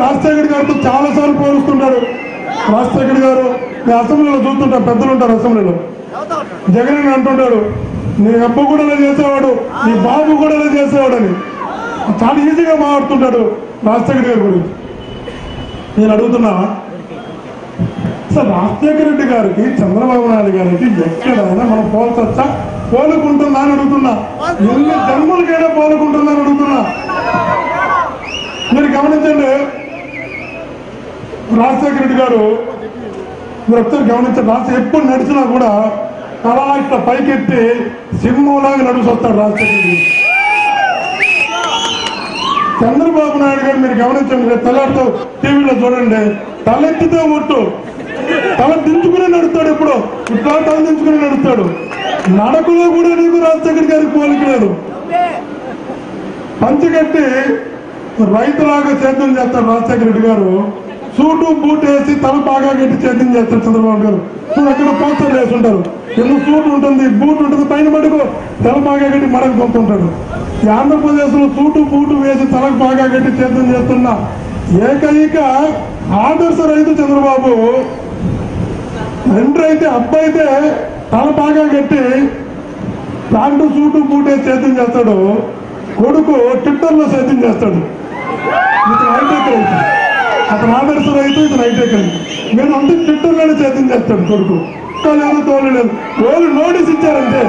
రాజశేఖర్ గారితో చాలా సార్లు పోలుస్తుంటాడు. రాజశేఖర్ గారు మీ అసెంబ్లీలో చూస్తుంటారు, పెద్దలు ఉంటారు అసెంబ్లీలో. జగన్ అంటుంటాడు, నీ అబ్బ కూడా ఇలా చేసేవాడు, నీ బాబు కూడా ఇలా చేసేవాడు అని చాలా ఈజీగా మాట్లాడుతుంటాడు రాజశేఖర్ గారి గురించి. నేను అడుగుతున్నా, సార్ రాజశేఖర రెడ్డి గారికి చంద్రబాబు నాయుడు గారికి ఎక్కడైనా మనం పోల్చొచ్చా? పోలుకుంటుందా అని అడుగుతున్నా. ఎన్ని జన్మలకైనా పోలుకుంటుందా అని అడుగుతున్నా. మీరు గమనించండి, రాజశేఖర రెడ్డి గారు మీరు ఒకసారి గమనించండి. రాజశేఖర్ ఎప్పుడు నడిచినా కూడా అలా ఇట్లా పైకెత్తి సింహంలాగా నడిచి వస్తాడు రాజశేఖర రెడ్డి. చంద్రబాబు నాయుడు గారు మీరు గమనించండి, తెల్లారితో టీవీలో చూడండి, తలెత్తితే ఒట్టు, తల దించుకుని నడుస్తాడు. ఎప్పుడు ఇట్లా తల దించుకుని నడుస్తాడు. నడకలో కూడా నీకు రాజశేఖర గారికి పోలికలేదు. పంచగట్టి రైతులాగా సేద్యం చేస్తాడు రాజశేఖర రెడ్డి గారు. సూటు బూట్ వేసి తల బాగా గట్టి సేద్యం చేస్తాడు చంద్రబాబు గారు. చూడు అక్కడ పోస్టర్లు వేసి ఉంటారు, ఎందుకు సూట్ ఉంటుంది బూట్ ఉంటుంది, పైన మటుకు తల బాగా గట్టి మడకు పంపుతుంటాడు. ఈ ఆంధ్రప్రదేశ్ లో సూటు బూటు వేసి తలకు బాగా గట్టి సేద్యం చేస్తున్న ఏకైక ఆదర్శ రైతు చంద్రబాబు. తండ్రి అయితే అబ్బాయి అయితే తల బాగా కట్టి ప్యాంటు సూటు బూటే సేద్యం చేస్తాడు, కొడుకు ట్విట్టర్లో సేద్యం చేస్తాడు. ఇతను హైటెక్ రైతు, అతను ఆదర్శ రైతు, ఇతను హైటెక్ రైతు. మీరు అంతా ట్విట్టర్లోనే సేద్యం చేస్తాడు కొడుకు. లేదు తోలలేదు, రోజు నోటీస్ ఇచ్చారంటే,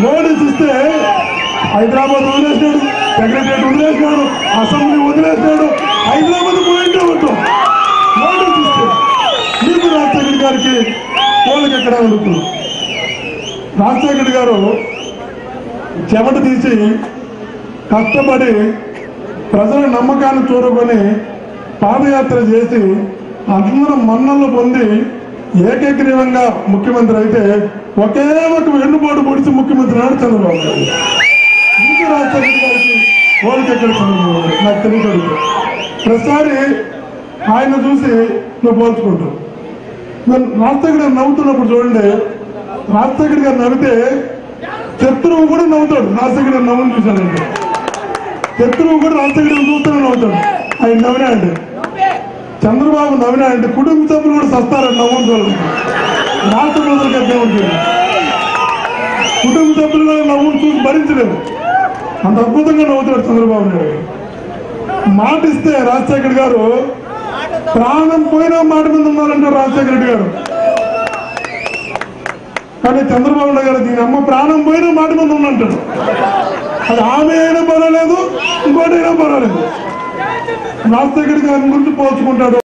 నోటీస్ ఇస్తే హైదరాబాద్ వదిలేసినాడు, సెక్రటరియట్ వదిలేసినాడు, అసెంబ్లీ వదిలేసినాడు, హైదరాబాద్ పోయింటే ఉంటాం. నోటీస్ ఇస్తే మీకు రాజశేఖర్ గారికి పోలిక ఎక్కడ అడుగుతున్నాం. రాజశేఖర్ గారు చెమట తీసి కష్టపడి ప్రజల నమ్మకాన్ని చూరుకొని పాదయాత్ర చేసి అందరూ మన్నలు పొంది ఏకగ్రీవంగా ముఖ్యమంత్రి అయితే ఒకే ఒక వెన్నుపోటు పొడిచి ముఖ్యమంత్రి నాడు చంద్రబాబు గారు. ఇంకా రాజశేఖర్ గారికి పోలిక ఎక్కడ చంద్రబాబు గారు నాకు తెలియదు. ప్రతిసారి ఆయన చూసి నువ్వు పోల్చుకుంటావు. రాజశేఖర్ గారు నవ్వుతున్నప్పుడు చూడండి, రాజశేఖర్ గారు నవ్వితే శత్రువు కూడా నవ్వుతాడు. రాజశేఖర్ గారు నవ్వును చూశాడంటే శత్రువు కూడా రాజశేఖర్ గారు చూస్తూనే నవ్వుతాడు. ఆయన నవ్వినాయండి, చంద్రబాబు నవ్వినాయంటే కుటుంబ సభ్యులు కూడా సస్తారని నవ్వును చూడండి. రాష్ట్ర ప్రజలకు అర్థమవుతుంది, కుటుంబ సభ్యులు కూడా నవ్వును చూసి భరించలేదు. అంత అద్భుతంగా నవ్వుతాడు చంద్రబాబు నాయుడు. మాట ఇస్తే రాజశేఖర్ గారు ప్రాణం పోయినా మాట మీద ఉన్నారంటారు రాజశేఖర రెడ్డి గారు. కానీ చంద్రబాబు నాయుడు గారు దీని అమ్మ ప్రాణం పోయినా మాట మీద ఉందంటాడు. అది ఆమె అయినా పర్వాలేదు, ఇంకోటి అయినా పర్వాలేదు. రాజశేఖర్ గారి గురించి పోల్చుకుంటాడు.